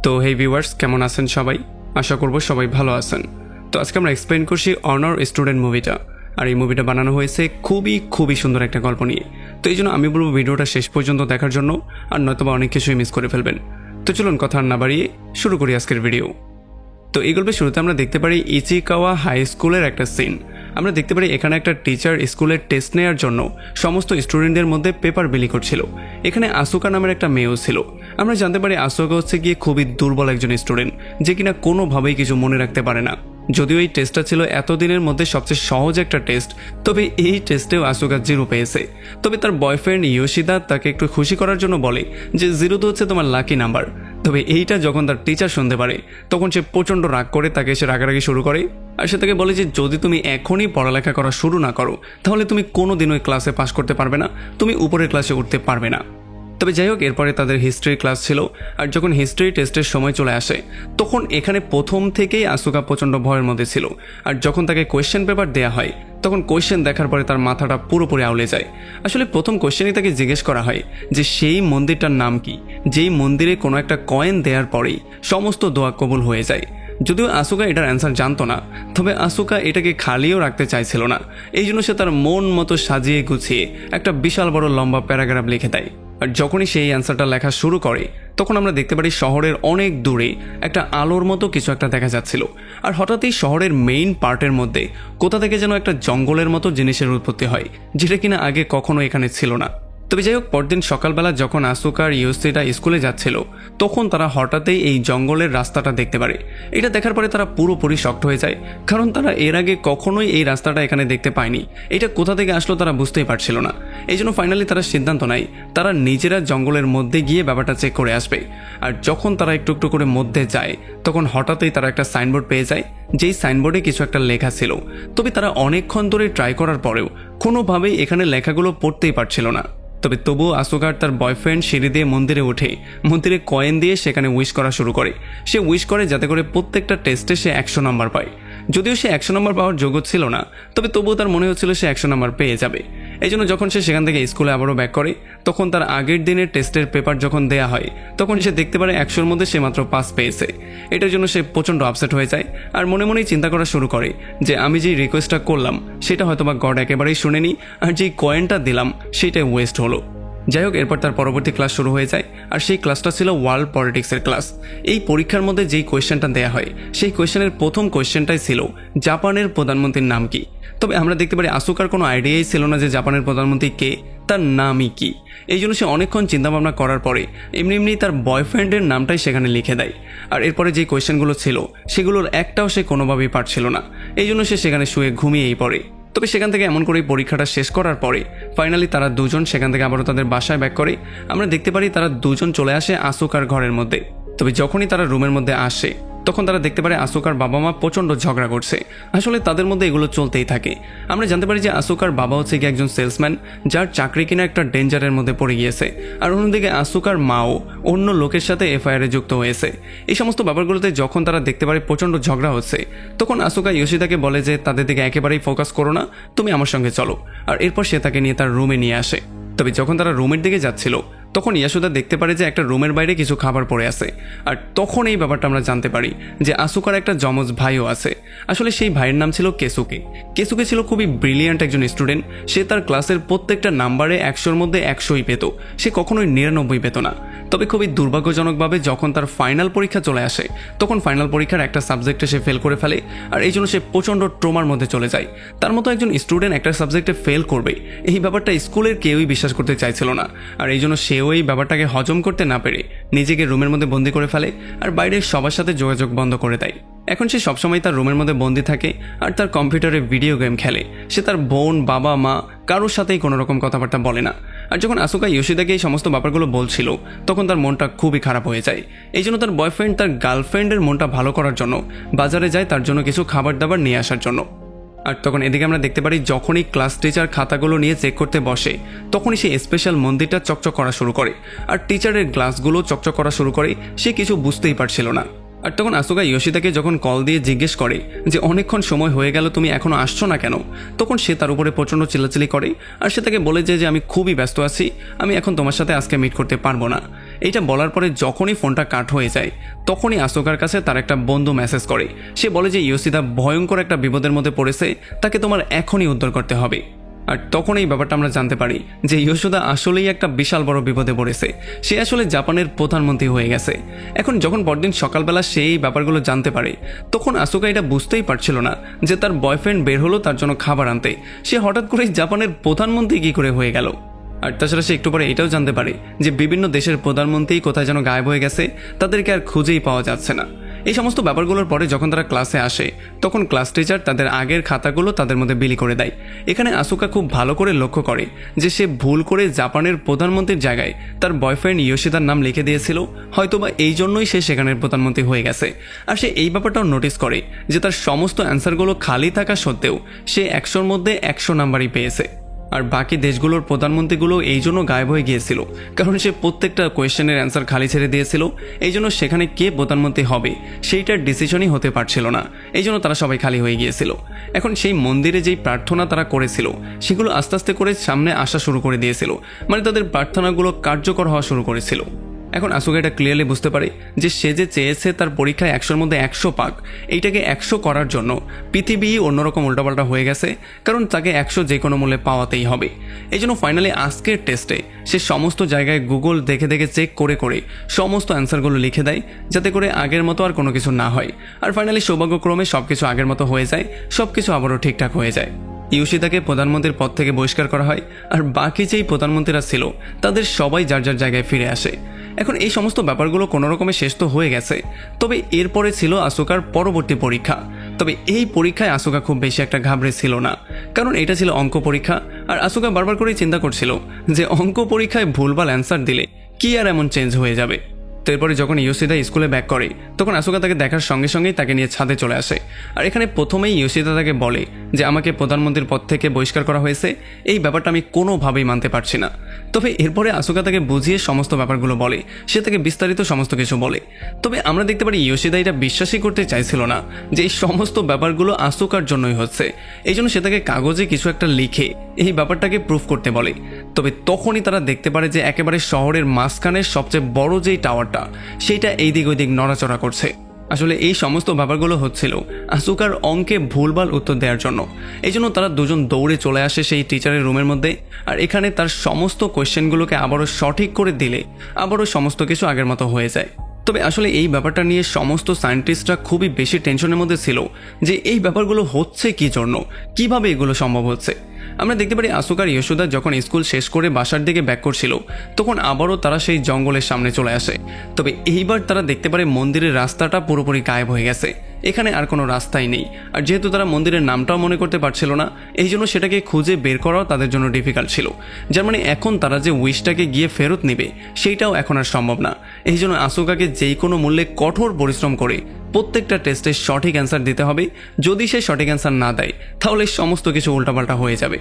তো হেই ভিউয়ার্স, কেমন আছেন সবাই? আশা করব সবাই ভালো আছেন। তো আজকে আমরা এক্সপ্লেন করছি অনার স্টুডেন্ট মুভিটা। আর এই মুভিটা বানানো হয়েছে খুবই সুন্দর একটা গল্প নিয়ে। তো এই জন্য আমি বলবো ভিডিওটা শেষ পর্যন্ত দেখার জন্য, আর নয়তোবা অনেক কিছুই মিস করে ফেলবেন। তো চলুন কথা না বাড়িয়ে শুরু করি আজকের ভিডিও। তো এই গল্পের শুরুতে আমরা দেখতে পারি ইচিকাওয়া হাই স্কুলের একটা সিন। আমরা দেখতে পারি এখানে একটা টিচার স্কুলের টেস্ট নেওয়ার জন্য সমস্ত স্টুডেন্টদের মধ্যে পেপার বিলি করছিল। এখানে আসুকা নামের একটা মেয়েও ছিল। আমরা জানতে পারি আসুকা হচ্ছে গিয়ে খুবই দুর্বল একজন স্টুডেন্ট, যে কিনা কোনোভাবেই কিছু মনে রাখতে পারে না। যদিও এই টেস্টটা ছিল এতদিনের মধ্যে সবচেয়ে সহজ একটা টেস্ট, তবে এই টেস্টেও আসুকা 0 পেয়েছে। তবে তার বয়ফ্রেন্ড ইয়োশিদা তাকে একটু খুশি করার জন্য বলে যে 0 তো হচ্ছে তোমার লাকি নাম্বার। তবে এইটা যখন তার টিচার শুনতে পারে তখন সে প্রচণ্ড রাগ করে তাকে এসে রাগারাগি শুরু করে। আর সে তাকে বলে যে যদি তুমি এখনই পড়ালেখা করা শুরু না করো তাহলে তুমি কোনোদিনও ক্লাসে পাস করতে পারবে না, তুমি উপরের ক্লাসে উঠতে পারবে না। তবে যাই হোক, এরপরে তাদের হিস্ট্রি ক্লাস ছিল। আর যখন হিস্ট্রি টেস্টের সময় চলে আসে তখন এখানে প্রথম থেকেই আসুকা প্রচণ্ড ভয়ের মধ্যে ছিল। আর যখন তাকে কোয়েশ্চেন পেপার দেওয়া হয় তখন কোয়েশ্চেন দেখার পরে তার মাথাটা পুরোপুরি আউলে যায়। আসলে প্রথম কোয়েশ্চেনই তাকে জিজ্ঞেস করা হয় যে সেই মন্দিরটার নাম কি, যেই মন্দিরে কোনো একটা কয়েন দেওয়ার পরেই সমস্ত দোয়া কবুল হয়ে যায়। যদিও আসুকা এটার অ্যান্সার জানতো না, তবে আসুকা এটাকে খালিও রাখতে চাইছিল না। এই জন্য সে তার মন মতো সাজিয়ে গুছিয়ে একটা বিশাল বড় লম্বা প্যারাগ্রাফ লিখে দেয়। আর যখনই সেই অ্যান্সারটা লেখা শুরু করে তখন আমরা দেখতে পারি শহরের অনেক দূরে একটা আলোর মতো কিছু একটা দেখা যাচ্ছিল। আর হঠাৎই শহরের মেইন পার্টের মধ্যে কোথা থেকে যেন একটা জঙ্গলের মতো জিনিসের উৎপত্তি হয়, যেটা কিনা আগে কখনো এখানে ছিল না। তবে যাই হোক, পরদিন সকালবেলা যখন আসুকা আর ইয়োশিদা স্কুলে যাচ্ছিল তখন তারা হঠাৎই এই জঙ্গলের রাস্তাটা দেখতে পারে। এটা দেখার পরে তারা পুরোপুরি শকড হয়ে যায়, কারণ তারা এর আগে কখনোই এই রাস্তাটা এখানে দেখতে পায়নি। এটা কোথা থেকে আসলো তারা বুঝতেই পারছিল না। এই জন্য ফাইনালি তারা সিদ্ধান্ত নেয় তারা নিজেরা জঙ্গলের মধ্যে গিয়ে ব্যাপারটা চেক করে আসবে। আর যখন তারা একটু একটু করে মধ্যে যায় তখন হঠাৎই তারা একটা সাইনবোর্ড পেয়ে যায়, যেই সাইনবোর্ডে কিছু একটা লেখা ছিল। তবে তারা অনেকক্ষণ ধরে ট্রাই করার পরেও কোনোভাবেই এখানে লেখাগুলো পড়তেই পারছিল না। তবে তবুও আসুকা তার বয়ফ্রেন্ড সিঁড়ি দিয়ে মন্দিরে উঠে মন্দিরে কয়েন দিয়ে সেখানে উইশ করা শুরু করে। সে উইশ করে যাতে করে প্রত্যেকটা টেস্টে সে 100 নাম্বার পায়। যদিও সে 100 নাম্বার পাওয়ার যোগ্য ছিল না, তবে তবুও তার মনে হচ্ছিল সে 100 নাম্বার পেয়ে যাবে। এই জন্য যখন সে সেখান থেকে স্কুলে আবারও ব্যাক করে তখন তার আগের দিনের টেস্টের পেপার যখন দেয়া হয় তখন সে দেখতে পারে 100-র মধ্যে সে মাত্র 5 পেয়েছে। এটার জন্য সে প্রচণ্ড আপসেট হয়ে যায় আর মনে মনেই চিন্তা করা শুরু করে যে আমি যেই রিকোয়েস্টটা করলাম সেটা হয়তো বা গড একেবারেই শুনেনি, আর যেই কয়েনটা দিলাম সেটাই ওয়েস্ট হলো। যাই হোক, এরপর তার পরবর্তী ক্লাস শুরু হয়ে যায়। আর সেই ক্লাসটা ছিল ওয়ার্ল্ড পলিটিক্সের ক্লাস। এই পরীক্ষার মধ্যে যেই কোয়েশ্চেনটা দেওয়া হয় সেই কোয়েশ্চেনের প্রথম কোয়েশ্চেনটাই ছিল জাপানের প্রধানমন্ত্রীর নাম কি। তবে আমরা দেখতে পারি আসুকার কোনো আইডিয়াই ছিল না যে জাপানের প্রধানমন্ত্রী কে, তার নামই কি। এই জন্য সে অনেকক্ষণ চিন্তাভাবনা করার পরে এমনি তার বয়ফ্রেন্ডের নামটাই সেখানে লিখে দেয়। আর এরপরে যে কোয়েশ্চেনগুলো ছিল সেগুলোর একটাও সে কোনোভাবেই পারছিল না। এই জন্য সে সেখানে শুয়ে ঘুমিয়েই পড়ে। তবে সেখান থেকে এমন করেই পরীক্ষাটা শেষ করার পরে ফাইনালি তারা দুজন সেখান থেকে আবারও তাদের বাসায় ব্যাক করে। আমরা দেখতে পারি তারা দুজন চলে আসে আসুকার ঘরের মধ্যে। তবে যখনই তারা রুমের মধ্যে আসে তখন তারা দেখতে পারে আসুকার বাবা মা প্রচণ্ড ঝগড়া করছে। আসলে তাদের মধ্যে এগুলো চলতেই থাকে। আমরা জানতে পারি যে আসুকার বাবা হচ্ছে কি একজন সেলসম্যান, যার চাকরি কিনা একটা ডেঞ্জারের মধ্যে পড়ে গিয়েছে। আর অন্যদিকে আসুকার মাও অন্য লোকের সাথে এফআইআরে যুক্ত হয়েছে। এই সমস্ত ব্যাপারগুলোতে যখন তারা দেখতে পারে প্রচণ্ড ঝগড়া হচ্ছে তখন আসুকা ইয়োশিদাকে বলে যে তাদের দিকে একেবারেই ফোকাস করো না, তুমি আমার সঙ্গে চলো। আর এরপর সে তাকে নিয়ে তার রুমে নিয়ে আসে। তবে যখন তারা রুমের দিকে যাচ্ছিল তখন ইয়াসুদা দেখতে পারে যে একটা রুমের বাইরে কিছু খাবার পড়ে আছে। আর তখন এই ব্যাপারটা আমরা জানতে পারি যে আসুকার একটা যমজ ভাইও আছে। আসলে সেই ভাইয়ের নাম ছিল কেসুকে। কেসুকে ছিল খুবই ব্রিলিয়ান্ট একজন স্টুডেন্ট। সে তার ক্লাসের প্রত্যেকটা নাম্বারে 100-র মধ্যে 100ই পেত, সে কখনোই 99 পেত না। তবে খুবই দুর্ভাগ্যজনকভাবে যখন তার ফাইনাল পরীক্ষা চলে আসে তখন ফাইনাল পরীক্ষার একটা সাবজেক্টে সে ফেল করে ফেলে। আর এই জন্য সে প্রচণ্ড ট্রমার মধ্যে চলে যায়। তার মতো একজন স্টুডেন্ট একটা সাবজেক্টে ফেল করবে এই ব্যাপারটা স্কুলের কেউই বিশ্বাস করতে চাইছিল না। আর এই জন্য সেও এই ব্যাপারটাকে হজম করতে না পেরে নিজেকে রুমের মধ্যে বন্দি করে ফেলে আর বাইরের সবার সাথে যোগাযোগ বন্ধ করে দেয়। এখন সে সবসময় তার রুমের মধ্যে বন্দি থাকে আর তার কম্পিউটারে ভিডিও গেম খেলে। সে তার বোন, বাবা, মা কারোর সাথেই কোনো রকম কথাবার্তা বলে না। আর যখন আসুকা ইয়োশিদাকে এই সমস্ত ব্যাপারগুলো বলছিল তখন তার মনটা খুবই খারাপ হয়ে যায়। এই জন্য তার বয়ফ্রেন্ড তার গার্লফ্রেন্ডের মনটা ভালো করার জন্য বাজারে যায় তার জন্য কিছু খাবার দাবার নিয়ে আসার জন্য। আর তখন এদিকে আমরা দেখতে পারি যখনই ক্লাস টিচার খাতাগুলো নিয়ে চেক করতে বসে তখনই সে স্পেশাল মন্দিরটা চকচক করা শুরু করে আর টিচারের গ্লাসগুলো চকচক করা শুরু করে। সে কিছু বুঝতেই পারছিল না। আর তখন আসুকা ইয়োশিদাকে যখন কল দিয়ে জিজ্ঞেস করে যে অনেকক্ষণ সময় হয়ে গেল, তুমি এখনো আসছো না কেন, তখন সে তার উপরে প্রচণ্ড চিল্লাচিল্লি করে। আর সে তাকে বলে যে আমি খুবই ব্যস্ত আছি, আমি এখন তোমার সাথে আজকে মিট করতে পারবো না। এইটা বলার পরে যখনই ফোনটা কাট হয়ে যায় তখনই আসুকার কাছে তার একটা বন্ধু মেসেজ করে। সে বলে যে ইয়োশিদা ভয়ঙ্কর একটা বিপদের মধ্যে পড়েছে, তাকে তোমার এখনই উদ্ধার করতে হবে। আর তখন এই ব্যাপারটা আমরা জানতে পারি যে ইয়োশিদা আসলেই একটা বিশাল বড় বিপদে পড়েছে, সে আসলে জাপানের প্রধানমন্ত্রী হয়ে গেছে। এখন যখন পরদিন সকালবেলা সে এই ব্যাপারগুলো জানতে পারে তখন আসুকা এটা বুঝতেই পারছিল না যে তার বয়ফ্রেন্ড বের হলো তার জন্য খাবার আনতে, সে হঠাৎ করেই জাপানের প্রধানমন্ত্রী কী করে হয়ে গেল। আর তাছাড়া সে একটু পরে এটাও জানতে পারে যে বিভিন্ন দেশের প্রধানমন্ত্রী কোথায় যেন গায়েব হয়ে গেছে, তাদেরকে আর খুঁজেই পাওয়া যাচ্ছে না। এই সমস্ত ব্যাপারগুলোর পরে যখন তারা ক্লাসে আসে তখন ক্লাস টিচার তাদের আগের খাতাগুলো তাদের মধ্যে বিলি করে দেয়। এখানে আসুকা খুব ভালো করে লক্ষ্য করে যে সে ভুল করে জাপানের প্রধানমন্ত্রীর জায়গায় তার বয়ফ্রেন্ড ইয়োশিদার নাম লিখে দিয়েছিল, হয়তোবা এই জন্যই সে সেখানের প্রধানমন্ত্রী হয়ে গেছে। আর সে এই ব্যাপারটাও নোটিস করে যে তার সমস্ত অ্যান্সারগুলো খালি থাকা সত্ত্বেও সে 100-র মধ্যে 100 নাম্বারই পেয়েছে। আর বাকি দেশগুলোর প্রধানমন্ত্রীগুলো এই জন্য গায়েব হয়ে গিয়েছিল, কারণ সে প্রত্যেকটা কোয়েশ্চেনের অ্যান্সার খালি ছেড়ে দিয়েছিল। এই জন্য সেখানে কে প্রধানমন্ত্রী হবে সেইটার ডিসিশনই হতে পারছিল না, এই জন্য তারা সবাই খালি হয়ে গিয়েছিল। এখন সেই মন্দিরে যেই প্রার্থনা তারা করেছিল সেগুলো আস্তে আস্তে করে সামনে আসা শুরু করে দিয়েছিল, মানে তাদের প্রার্থনাগুলো কার্যকর হওয়া শুরু করেছিল। এখন আসুকা এটা ক্লিয়ারলি বুঝতে পারে যে সে যে চেয়েছে তার পরীক্ষায় 100-র মধ্যে 100 পাক, এইটাকে 100 করার জন্য পৃথিবী অন্যরকম উল্টাপাল্টা হয়ে গেছে, কারণ তাকে 100 যে কোনো মূল্যে পাওয়াতেই হবে। এই জন্য ফাইনালি আজকের টেস্টে সে সমস্ত জায়গায় গুগল দেখে দেখে চেক করে করে সমস্ত অ্যান্সারগুলো লিখে দেয়, যাতে করে আগের মতো আর কোনো কিছু না হয়। আর ফাইনালি সৌভাগ্যক্রমে সব কিছু আগের মতো হয়ে যায়, সব কিছু আবারও ঠিকঠাক হয়ে যায়। ইয়োশিদাকে প্রধানমন্ত্রীর পদ থেকে বহিষ্কার করা হয়, আর বাকি যেই প্রধানমন্ত্রীরা ছিল তাদের সবাই যার যার জায়গায় ফিরে আসে। এখন এই সমস্ত ব্যাপারগুলো কোনো রকমে শেষ তো হয়ে গেছে, তবে এরপরে ছিল আসুকার পরবর্তী পরীক্ষা। তবে এই পরীক্ষায় আসুকা খুব বেশি একটা ঘাবড়ে ছিল না, কারণ এটা ছিল অঙ্ক পরীক্ষা। আর আসুকা বারবার করেই চিন্তা করছিল যে অঙ্ক পরীক্ষায় ভুলভাল অ্যান্সার দিলে কি আর এমন চেঞ্জ হয়ে যাবে। তো এরপরে যখন ইয়োশিদা স্কুলে ব্যাক করে তখন আসুকা তাকে দেখার সঙ্গে সঙ্গেই তাকে নিয়ে ছাদে চলে আসে। আর এখানে প্রথমেই ইয়োশিদা তাকে বলে যে আমাকে প্রধানমন্ত্রীর পদ থেকে বহিষ্কার করা হয়েছে, এই ব্যাপারটা আমি কোনোভাবেই মানতে পারছি না। তবে এরপরে আসুকা তাকে বুঝিয়ে সমস্ত ব্যাপারগুলো বলে, সে তাকে বিস্তারিত সমস্ত কিছু বলে। তবে আমরা দেখতে পারি ইয়োশিদা এটা বিশ্বাসই করতে চাইছিল না যে এই সমস্ত ব্যাপারগুলো আসুকার জন্যই হচ্ছে, এই জন্য সে তাকে কাগজে কিছু একটা লিখে এই ব্যাপারটাকে প্রুফ করতে বলে। তবে তখনই তারা দেখতে পারে যে একেবারে শহরের মাঝখানের সবচেয়ে বড় যেই টাওয়ারটা সেইটা এইদিক ওইদিক নড়াচড়া করছে। আসলে এই সমস্ত ব্যাপারগুলো হচ্ছিল আসুকার অঙ্কে ভুলভাল উত্তর দেওয়ার জন্য। এই জন্য তারা দুজন দৌড়ে চলে আসে সেই টিচারের রুমের মধ্যে, আর এখানে তার সমস্ত কোয়েশ্চেনগুলোকে আবারও সঠিক করে দিলে আবারও সমস্ত কিছু আগের মতো হয়ে যায়। তবে আসলে এই ব্যাপারটা নিয়ে সমস্ত সায়েন্টিস্টরা খুবই বেশি টেনশনের মধ্যে ছিল যে এই ব্যাপারগুলো হচ্ছে কি জন্য, কিভাবে এগুলো সম্ভব হচ্ছে। আমরা দেখতে পারি আসুকার ইয়োশিদা যখন স্কুল শেষ করে বাসার দিকে ব্যাক করছিল তখন আবারও তারা সেই জঙ্গলের সামনে চলে আসে। তবে এইবার তারা দেখতে পারে মন্দিরের রাস্তাটা পুরোপুরি গায়েব হয়ে গেছে, এখানে আর কোনো রাস্তাই নেই। আর যেহেতু তারা মন্দিরের নামটাও মনে করতে পারছিল না, এই জন্য সেটাকে খুঁজে বের করাও তাদের জন্য ডিফিকাল্ট ছিল। যার মানে এখন তারা যে উইশটাকে গিয়ে ফেরত নেবে সেইটাও এখন আর সম্ভব না। এই জন্য আসুকাকে যেই কোনো মূল্যে কঠোর পরিশ্রম করে প্রত্যেকটা টেস্টে সঠিক অ্যান্সার দিতে হবে। যদি সে সঠিক অ্যান্সার না দেয় তাহলে সমস্ত কিছু উল্টাপাল্টা হয়ে যাবে।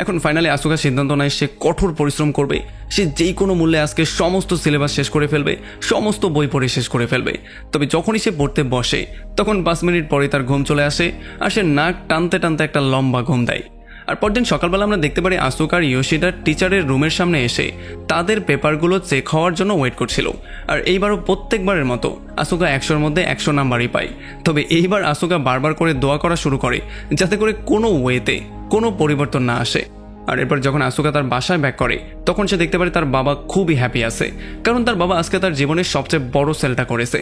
এখন ফাইনালি আসুকা সিদ্ধান্ত নেয় সে কঠোর পরিশ্রম করবে, সে যেই কোনো মূল্যে আজকে সমস্ত সিলেবাস শেষ করে ফেলবে, সমস্ত বই পড়ে শেষ করে ফেলবে। তবে যখনই সে পড়তে বসে তখন 5 মিনিট পরে তার ঘুম চলে আসে, আর সে নাক টানতে টানতে একটা লম্বা ঘুম দেয়। আর পরদিন সকালবেলা আমরা দেখতে পারি আসুকার ইয়োশিদার টিচারের রুমের সামনে এসে তাদের পেপারগুলো চেক হওয়ার জন্য ওয়েট করছিল। আর এইবারও প্রত্যেকবারের মতো আসুকা 100-র মধ্যে 100 নাম্বারই পায়। তবে এইবার আসুকা বারবার করে দোয়া করা শুরু করে যাতে করে কোনো ওয়েতে কোনো পরিবর্তন না আসে। আর এরপর যখন আসুকা তার বাসায় ব্যাক করে তখন সে দেখতে পারে তার বাবা খুবই হ্যাপি আছে, কারণ তার বাবা আজকে তার জীবনের সবচেয়ে বড় সেলটা করেছে।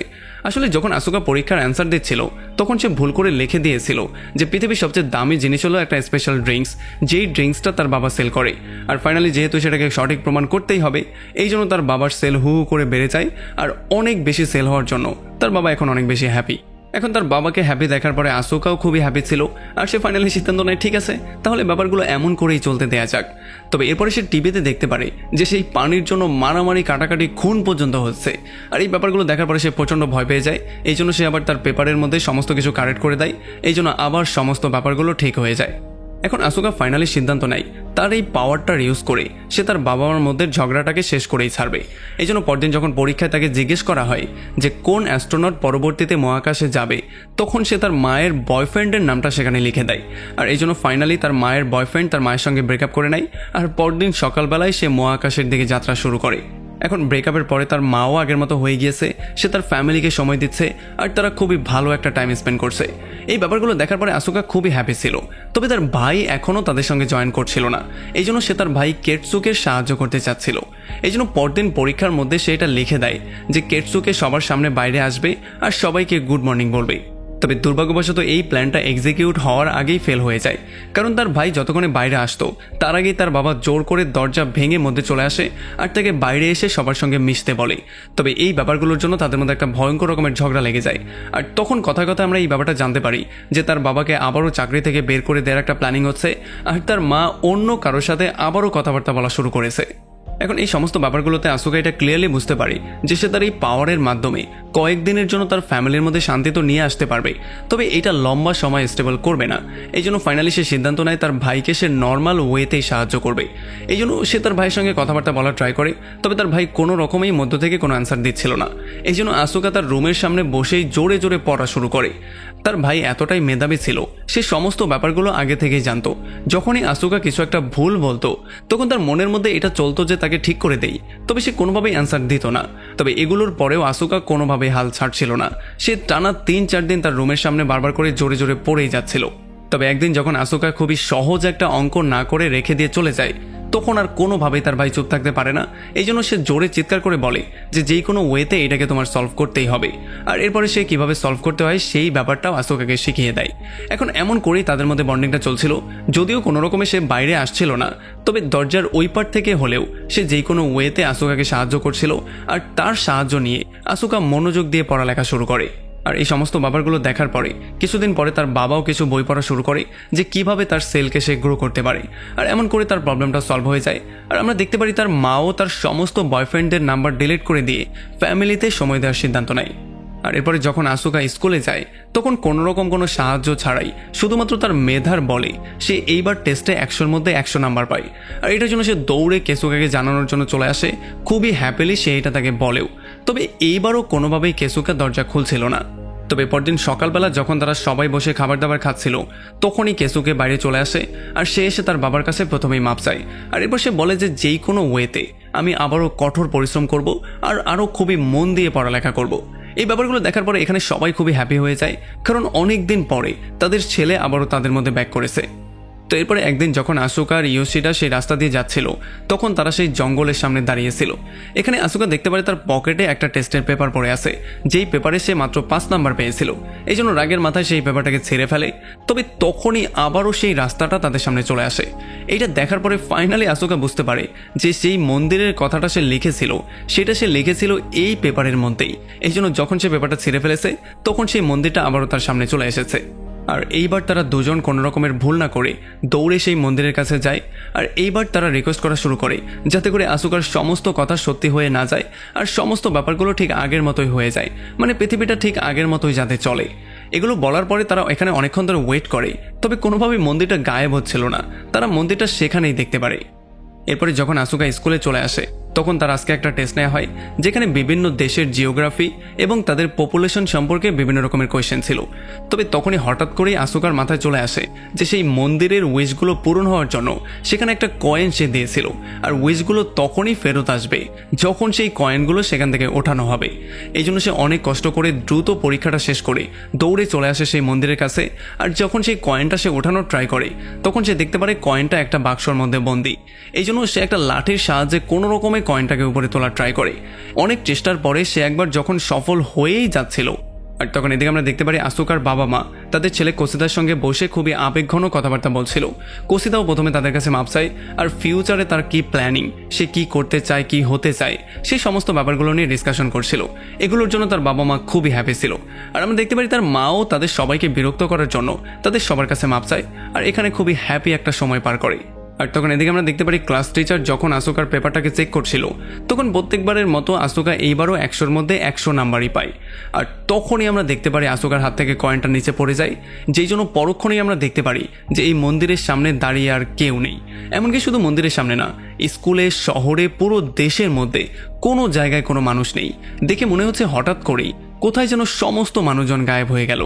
আসলে যখন আসুকা পরীক্ষার অ্যান্সার দিচ্ছিল তখন সে ভুল করে লিখে দিয়েছিল যে পৃথিবীর সবচেয়ে দামি জিনিস হলো একটা স্পেশাল ড্রিঙ্কস, যেই ড্রিঙ্কসটা তার বাবা সেল করে। আর ফাইনালি যেহেতু সেটাকে সঠিক প্রমাণ করতেই হবে এই জন্য তার বাবার সেল হু হু করে বেড়ে যায়, আর অনেক বেশি সেল হওয়ার জন্য তার বাবা এখন অনেক বেশি হ্যাপি। এখন তার বাবাকে হ্যাপি দেখার পরে আসুকাও খুবই হ্যাপি ছিল, আর সে ফাইনালি সিদ্ধান্ত নেয় ঠিক আছে তাহলে ব্যাপারগুলো এমন করেই চলতে দেয়া যাক। তবে এরপরে সে টিভিতে দেখতে পারে যে সেই পানির জন্য মারামারি কাটাকাটি খুন পর্যন্ত হচ্ছে। আর এই ব্যাপারগুলো দেখার পরে সে প্রচণ্ড ভয় পেয়ে যায়, এই জন্য সে আবার তার পেপারের মধ্যে সমস্ত কিছু কারেক্ট করে দেয়, এই জন্য আবার সমস্ত ব্যাপারগুলো ঠিক হয়ে যায়। এখন আসুকা ফাইনালি সিদ্ধান্ত নেয় তার এই পাওয়ারটা ইউজ করে সে তার বাবা মার মধ্যে ঝগড়াটাকে শেষ করেই ছাড়বে। এই জন্য পরদিন যখন পরীক্ষায় তাকে জিজ্ঞেস করা হয় যে কোন অ্যাস্ট্রোনট পরবর্তীতে মহাকাশে যাবে, তখন সে তার মায়ের বয়ফ্রেন্ডের নামটা সেখানে লিখে দেয়। আর এই জন্য ফাইনালি তার মায়ের বয়ফ্রেন্ড তার মায়ের সঙ্গে ব্রেকআপ করে নেয়। আর পরদিন সকালবেলায় সে মহাকাশের দিকে যাত্রা শুরু করে। এখন ব্রেকআপের পরে তার মাও আগের মতো হয়ে গিয়েছে, সে তার ফ্যামিলিকে সময় দিচ্ছে আর তারা খুবই ভালো একটা টাইম স্পেন্ড করছে। এই ব্যাপারগুলো দেখার পরে আসুকা খুবই হ্যাপি ছিল। তবে তার ভাই এখনও তাদের সঙ্গে জয়েন করছিল না। এই জন্য সে তার ভাই কেটসুকে সাহায্য করতে চাচ্ছিল। এই জন্য পরদিন পরীক্ষার মধ্যে সে এটা লিখে দেয় যে কেটসুকে সবার সামনে বাইরে আসবে আর সবাইকে গুড মর্নিং বলবে। তবে দুর্ভাগ্যবশত এই প্ল্যানটা এক্সিকিউট হওয়ার আগেই ফেল হয়ে যায়, কারণ তার ভাই যতক্ষণে বাইরে আসতো তার আগেই তার বাবা জোর করে দরজা ভেঙে মধ্যে চলে আসে আর তাকে বাইরে এসে সবার সঙ্গে মিশতে বলে। তবে এই ব্যাপারগুলোর জন্য তাদের মধ্যে একটা ভয়ঙ্কর রকমের ঝগড়া লেগে যায়। আর তখন কথায় কথায় আমরা এই ব্যাপারটা জানতে পারি যে তার বাবাকে আবারও চাকরি থেকে বের করে দেওয়ার একটা প্ল্যানিং হচ্ছে আর তার মা অন্য কারোর সাথে আবারও কথাবার্তা বলা শুরু করেছে। এখন এই সমস্ত ব্যাপারগুলোতে আসুকা এটা ক্লিয়ারলি বুঝতে পারে যে সে তার এই পাওয়ারের মাধ্যমে কয়েকদিনের জন্য তার ফ্যামিলির মধ্যে শান্তি তো নিয়ে আসতে পারবে, তবে এটা লম্বা সময় স্টেবল করবে না। এই জন্য ফাইনালি সে সিদ্ধান্ত নেয় তার ভাইকে সে নর্মাল ওয়েতেই সাহায্য করবে। এই জন্য সে তার ভাইয়ের সঙ্গে কথাবার্তা বলার ট্রাই করে, তবে তার ভাই কোনো রকমেই মধ্য থেকে কোনো অ্যান্সার দিচ্ছিল না। এই জন্য আসুকা তার রুমের সামনে বসেই জোরে জোরে পড়া শুরু করে। তার ভাই এতটাই মেধাবী ছিল, সে সমস্ত ব্যাপারগুলো আগে থেকেই জানতো। যখনই আসুকা কিছু একটা ভুল বলতো তখন তার মনের মধ্যে এটা চলতো যে তাকে ঠিক করে দেই, তবে সে কোনোভাবেই অ্যান্সার দিত না। তবে এগুলোর পরেও আসুকা কোনোভাবেই হাল ছাড়ছিল না। সে টানা 3-4 দিন তার রুমের সামনে বারবার করে জোরে জোরে পড়েই যাচ্ছিল। তবে একদিন যখন আসুকা খুবই সহজ একটা অঙ্ক না করে রেখে দিয়ে চলে যায়, তখন আর কোনোভাবেই তার ভাই চুপ থাকতে পারে না। এই জন্য সে জোরে চিৎকার করে বলে যে যেই কোনো ওয়েতে এটাকে তোমার সলভ করতেই হবে। আর এরপরে সে কিভাবে সলভ করতে হয় সেই ব্যাপারটাও আসুকাকে শিখিয়ে দেয়। এখন এমন করেই তাদের মধ্যে বন্ডিংটা চলছিল। যদিও কোনো রকমে সে বাইরে আসছিল না, তবে দরজার ওই পার থেকে হলেও সে যেই কোনো ওয়েতে আসুকাকে সাহায্য করছিল আর তার সাহায্য নিয়ে আসুকা মনোযোগ দিয়ে পড়ালেখা শুরু করে। আর এই সমস্ত ব্যাপারগুলো দেখার পরে কিছুদিন পরে তার বাবাও কিছু বই পড়া শুরু করে যে কিভাবে তার সেলকে সে গ্রো করতে পারে। আর এমন করে তার প্রবলেমটা সলভ হয়ে যায়। আর আমরা দেখতে পারি তার মাও তার সমস্ত বয়ফ্রেন্ডদের নাম্বার ডিলিট করে দিয়ে ফ্যামিলিতে সময় দেওয়ার সিদ্ধান্ত নেয়। আর এরপরে যখন আসুকা স্কুলে যায় তখন কোনোরকম কোনো সাহায্য ছাড়াই শুধুমাত্র তার মেধার বলে সে এইবার টেস্টে 100-র মধ্যে 100 নাম্বার পায়। আর এটার জন্য সে দৌড়ে কেসুকাকে জানানোর জন্য চলে আসে। খুবই হ্যাপিলি সে এটা তাকে বলেও। তবে এইবারও কোনোভাবেই কেসুকা দরজা খুলছিল না। তবে পরদিন সকালবেলা যখন তারা সবাই বসে খাবার দাবার খাচ্ছিল তখনই কেসুকে বাইরে চলে আসে আর সে এসে তার বাবার কাছে প্রথমেই মাপ চায়। আর এরপর সে বলে যে যেই কোনো ওয়েতে আমি আবারও কঠোর পরিশ্রম করব আর আরও খুবই মন দিয়ে পড়ালেখা করব। এই ব্যাপারগুলো দেখার পরে এখানে সবাই খুবই হ্যাপি হয়ে যায়, কারণ অনেক দিন পরে তাদের ছেলে আবারও তাদের মধ্যে ব্যাক করেছে। তো এরপরে একদিন যখন আসুকা আর ইয়োশিডা সেই রাস্তা দিয়ে যাচ্ছিল তখন তারা সেই জঙ্গলের সামনে দাঁড়িয়েছিল। এখানে আসুকা দেখতে পারে তার পকেটে একটা টেস্টের পেপার পড়ে আছে, যেই পেপারে সে মাত্র 5 নাম্বার পেয়েছিল। এই জন্য রাগের মাথায় সেই পেপারটাকে ছেড়ে ফেলে। তবে তখনই আবারও সেই রাস্তাটা তাদের সামনে চলে আসে। এইটা দেখার পরে ফাইনালি আসুকা বুঝতে পারে যে সেই মন্দিরের কথাটা সে লিখেছিল সেটা সে লিখেছিল এই পেপারের মধ্যেই। এই জন্য যখন সে পেপারটা ছেড়ে ফেলেছে তখন সেই মন্দিরটা আবারও তার সামনে চলে এসেছে। আর এইবার তারা দুজন কোনো রকমের ভুল না করে দৌড়ে সেই মন্দিরের কাছে যায়। আর এইবার তারা রিকোয়েস্ট করা শুরু করে যাতে করে আসুকার সমস্ত কথা সত্যি হয়ে না যায় আর সমস্ত ব্যাপারগুলো ঠিক আগের মতোই হয়ে যায়, মানে পৃথিবীটা ঠিক আগের মতোই যাতে চলে। এগুলো বলার পরে তারা এখানে অনেকক্ষণ ধরে ওয়েট করে, তবে কোনোভাবেই মন্দিরটা গায়েব হচ্ছিল না। তারা মন্দিরটা সেখানেই দেখতে পারে। এরপরে যখন আসুকা স্কুলে চলে আসে তখন তার আজকে একটা টেস্ট নেওয়া হয় যেখানে বিভিন্ন দেশের জিওগ্রাফি এবং তাদের পপুলেশন সম্পর্কে বিভিন্ন রকমের কোয়েশ্চেন ছিল। তবে তখনই হঠাৎ করেই আসুকার মাথায় চলে আসে যে সেই মন্দিরের উইশগুলো পূরণ হওয়ার জন্য সেখানে একটা কয়েন সে দিয়েছিল, আর উইশগুলো তখনই ফেরত আসবে যখন সেই কয়েনগুলো সেখান থেকে ওঠানো হবে। এই জন্য সে অনেক কষ্ট করে দ্রুত পরীক্ষাটা শেষ করে দৌড়ে চলে আসে সেই মন্দিরের কাছে। আর যখন সেই কয়েনটা সে ওঠানোর ট্রাই করে তখন সে দেখতে পারে কয়েনটা একটা বাক্সর মধ্যে বন্দি। এই জন্য সে একটা লাঠির সাহায্যে কোনো রকমের কয়েনটাকে উপরে তোলার ট্রাই করে। অনেক চেষ্টার পরে সে একবার যখন সফল হয়েই যাচ্ছিল আর তখন এদিকে আমরা দেখতে পারি আসুকার বাবা মা তাদের ছেলে কোসিদার সঙ্গে বসে খুবই আবেগঘন কথাবার্তা বলছিল। কোসিদাও প্রথমে তাদের কাছে মাপ চায় আর ফিউচারে তার কি প্ল্যানিং, সে কি করতে চায়, কি হতে চায়, সেই সমস্ত ব্যাপারগুলো নিয়ে ডিসকাশন করছিল। এগুলোর জন্য তার বাবা মা খুবই হ্যাপি ছিল। আর আমরা দেখতে পারি তার মাও তাদের সবাইকে বিরক্ত করার জন্য তাদের সবার কাছে মাপ চায় আর এখানে খুবই হ্যাপি একটা সময় পার করে। আর তখন এদিকে আমরা দেখতে পারি ক্লাস টিচার যখন আসোকার পেপারটাকে চেক করছিল তখন প্রত্যেকবারের মতো আসোকা এইবারও 100-র মধ্যে 100 নাম্বারই পায়। আর তখনই আমরা দেখতে পারি আসোকার হাত থেকে কয়েনটা নিচে পড়ে যায়, যেই জন্য পরক্ষণেই আমরা দেখতে পারি যে এই মন্দিরের সামনে দাঁড়িয়ে আর কেউ নেই। এমনকি শুধু মন্দিরের সামনে না, স্কুলে, শহরে, পুরো দেশের মধ্যে কোনো জায়গায় কোনো মানুষ নেই। দেখে মনে হচ্ছে হঠাৎ করেই কোথায় যেন সমস্ত মানুষজন গায়েব হয়ে গেল।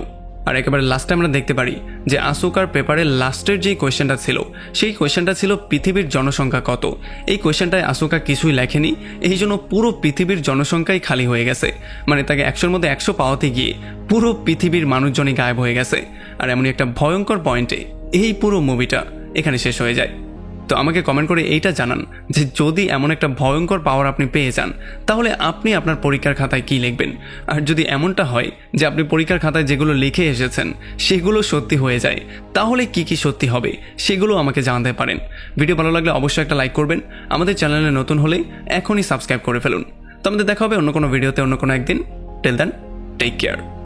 আর একেবারে লাস্টে আমরা দেখতে পারি যে আসোকার পেপারের লাস্টের যেই কোয়েশ্চেনটা ছিল সেই কোয়েশ্চেনটা ছিল পৃথিবীর জনসংখ্যা কত। এই কোয়েশ্চেনটায় আসোকা কিছুই লেখেনি, এই জন্য পুরো পৃথিবীর জনসংখ্যাই খালি হয়ে গেছে। মানে তাকে 100-র মধ্যে 100 পাওয়াতে গিয়ে পুরো পৃথিবীর মানুষজনই গায়েব হয়ে গেছে। আর এমনই একটা ভয়ঙ্কর পয়েন্টে এই পুরো মুভিটা এখানে শেষ হয়ে যায়। তো আমাকে কমেন্ট করে এইটা জানান যে যদি এমন একটা ভয়ঙ্কর পাওয়ার আপনি পেয়ে যান তাহলে আপনি আপনার পরীক্ষার খাতায় কি লিখবেন। আর যদি এমনটা হয় যে আপনি পরীক্ষার খাতায় যেগুলো লিখে এসেছেন সেগুলো সত্যি হয়ে যায় তাহলে কি কি সত্যি হবে সেগুলো আমাকে জানাতে পারেন। ভিডিও ভালো লাগলে অবশ্যই একটা লাইক করবেন, আমাদের চ্যানেলে নতুন হলে এখনই সাবস্ক্রাইব করে ফেলুন। তো আমাদের দেখা হবে অন্য কোনো ভিডিওতে অন্য কোনো একদিন। Till then, take care.